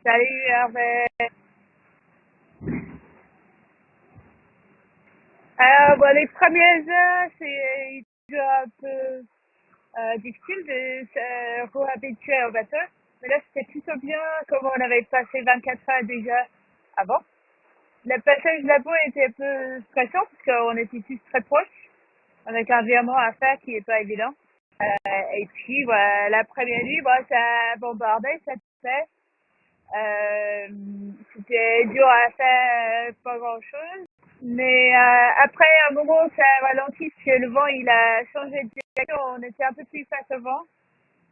Salut Hervé. Alors, bon, les premières heures, c'est toujours un peu difficile de se réhabituer au bateau. Mais là, c'était plutôt bien, comme on avait passé 24 heures déjà avant. Le passage là-bas était un peu stressant parce qu'on était tous très proches, avec un virement à faire qui n'est pas évident. Et puis, voilà, la première nuit, bon, ça a bombardé, ça fait. C'était dur à faire, pas grand-chose. Mais après, un moment, ça a ralenti parce que le vent, il a changé de direction. On était un peu plus face au vent.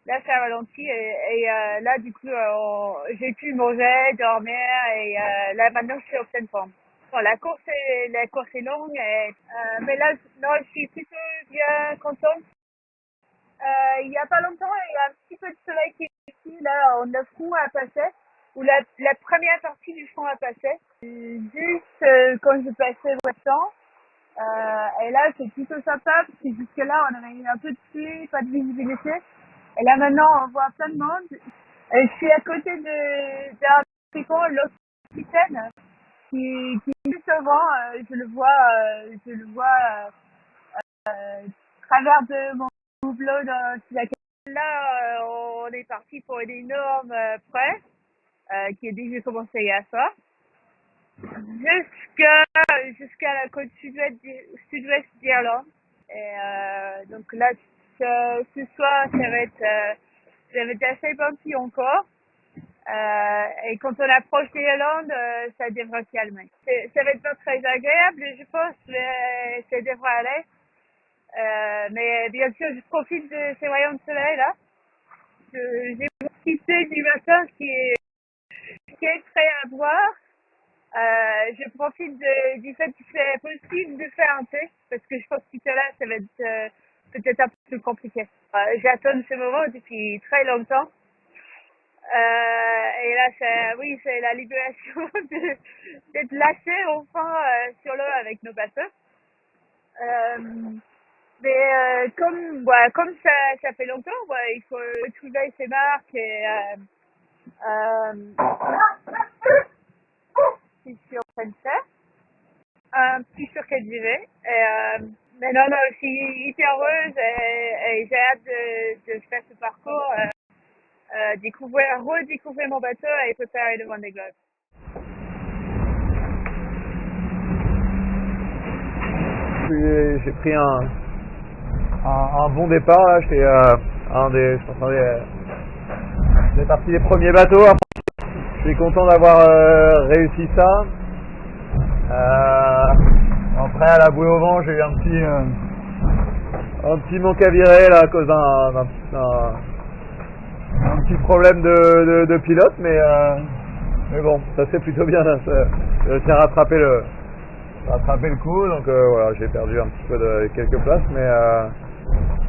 Là, ça a ralenti et là, du coup, j'ai pu manger, dormir et là, maintenant, je suis en pleine forme. Bon, la course est longue, mais là, non, je suis plutôt bien contente. Il y a pas longtemps, il y a un petit peu de soleil qui est ici, là, on a le front à passer, ou la première partie du front à passer. Juste quand je passais le temps, et là, c'est plutôt sympa, parce que jusque-là, on avait eu un peu de pluie, pas de visibilité. Et là, maintenant, on voit plein de monde. Et je suis à côté d'un tricot, l'autre capitaine, qui est juste devant, je le vois travers de mon houblon sur laquelle là on est parti pour une énorme prêt qui a déjà commencé hier soir jusqu'à la côte sud-ouest d'Irlande et donc là ce soir ça va être assez bumpy encore et quand on approche d'Irlande ça devrait se calmer. Ça va être pas très agréable je pense mais ça devrait aller. Mais bien sûr, je profite de ces rayons de soleil là. J'ai profité du matin qui est très à voir. Je profite du fait que c'est possible de faire un thé parce que je pense que tout à l'heure ça va être peut-être un peu plus compliqué. J'attends ce moment depuis très longtemps. Et là, c'est la libération d'être lâché enfin sur l'eau avec nos bateaux. Mais comme ça fait longtemps, il faut trouver ses marques et c'est sur en train de faire. Plus sûr qu'elle vivait. Mais non, je suis hyper heureuse et j'ai hâte de faire ce parcours, redécouvrir mon bateau et préparer le Vendée Globe. J'ai pris un bon départ là, j'étais j'ai parti des premiers bateaux. Je suis content d'avoir réussi ça. Après à la bouée au vent, j'ai eu un petit manque à virer là à cause d'un petit problème de pilote, mais bon, ça s'est plutôt bien. J'ai réussi à rattraper le coup, donc voilà, j'ai perdu un petit peu de quelques places, mais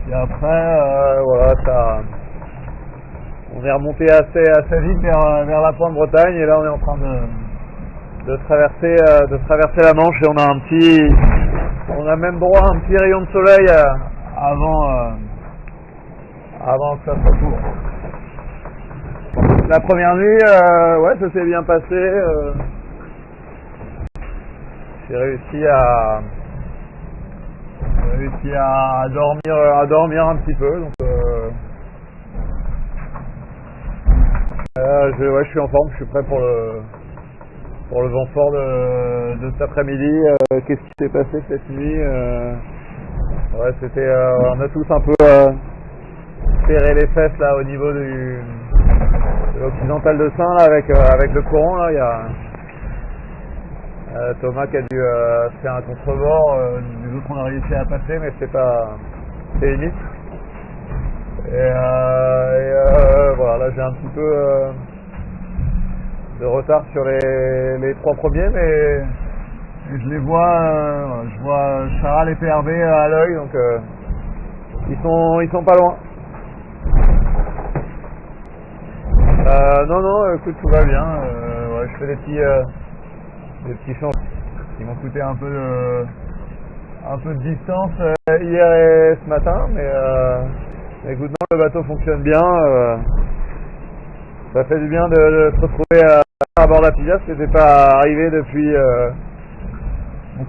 et après voilà, on est remonté assez vite vers la pointe Bretagne et là on est en train de traverser la Manche et on a même droit à un petit rayon de soleil avant que ça se retourne. La première nuit, ça s'est bien passé. J'ai réussi à dormir un petit peu, donc je suis en forme, je suis prêt pour le vent fort de cet après-midi. Qu'est-ce qui s'est passé cette nuit? On a tous un peu serré les fesses là au niveau de l'occidental de Saint là, avec le courant là. Il y a Thomas qui a dû faire un contrebord, les autres on a réussi à passer mais c'était limite. Et voilà, là j'ai un petit peu de retard sur les trois premiers, mais je les vois, je vois Charal et PRB à l'œil, donc ils sont pas loin. Non, écoute, tout va bien. Je fais des petits changements qui m'ont coûté un peu de distance hier et ce matin, mais écoute, non, le bateau fonctionne bien. Ça fait du bien de se retrouver à bord de la Pisa, ce qui n'était pas arrivé depuis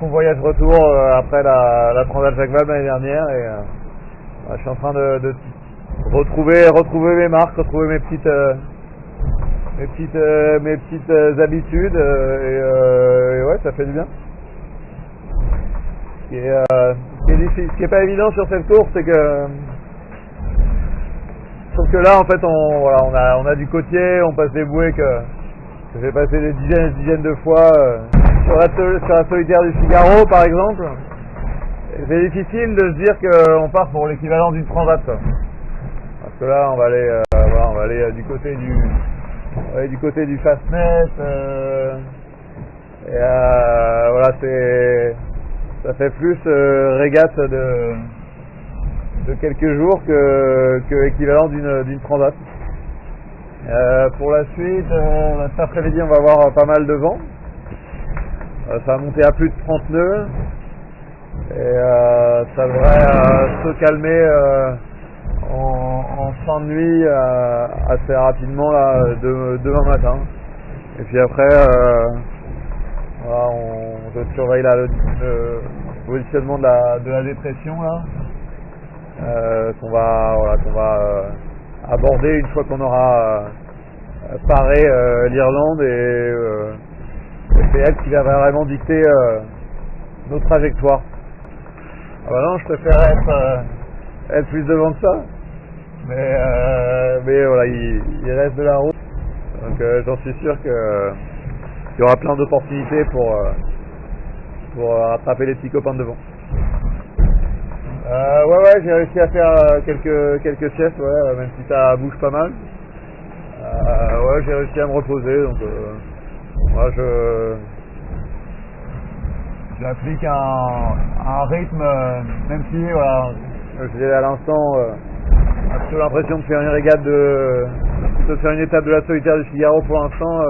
mon voyage retour après la Transat Jacques Vabre l'année dernière. Et je suis en train de retrouver mes marques, retrouver mes petites habitudes et ouais, ça fait du bien. Ce qui est pas évident sur cette course, c'est que sauf que là en fait on a du côtier, on passe des bouées que j'ai passé des dizaines de fois sur la solitaire du Figaro par exemple. C'est difficile de se dire qu'on part pour l'équivalent d'une transat, quoi. Parce que là on va aller du côté du Fastnet et voilà, ça fait plus régate de quelques jours que équivalent d'une transat. Pour la suite, cet après-midi on va avoir pas mal de vent. Ça va monter à plus de 30 nœuds et ça devrait se calmer en fin de nuit assez rapidement là, demain matin. Et puis après voilà, je surveille là, le positionnement de la dépression là, qu'on va aborder une fois qu'on aura paré l'Irlande et c'est elle qui va vraiment dicter nos trajectoires. Ah bah non, je préfère être plus devant que ça, mais voilà, il reste de la route, donc j'en suis sûr qu'il y aura plein d'opportunités pour rattraper les petits copains de devant. Ouais, j'ai réussi à faire quelques siestes, ouais, même si ça bouge pas mal. Ouais, j'ai réussi à me reposer, donc moi j'applique un rythme, même si voilà, je disais à l'instant, j'ai plutôt l'impression de faire une régate de faire une étape de la solitaire du Figaro pour l'instant.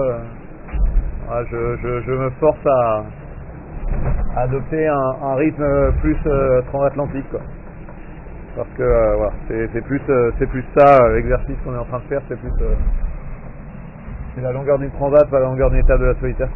Voilà, je me force à adopter un rythme plus transatlantique, quoi. Parce que voilà, c'est plus ça l'exercice qu'on est en train de faire, c'est la longueur d'une transat, pas la longueur d'une étape de la solitaire.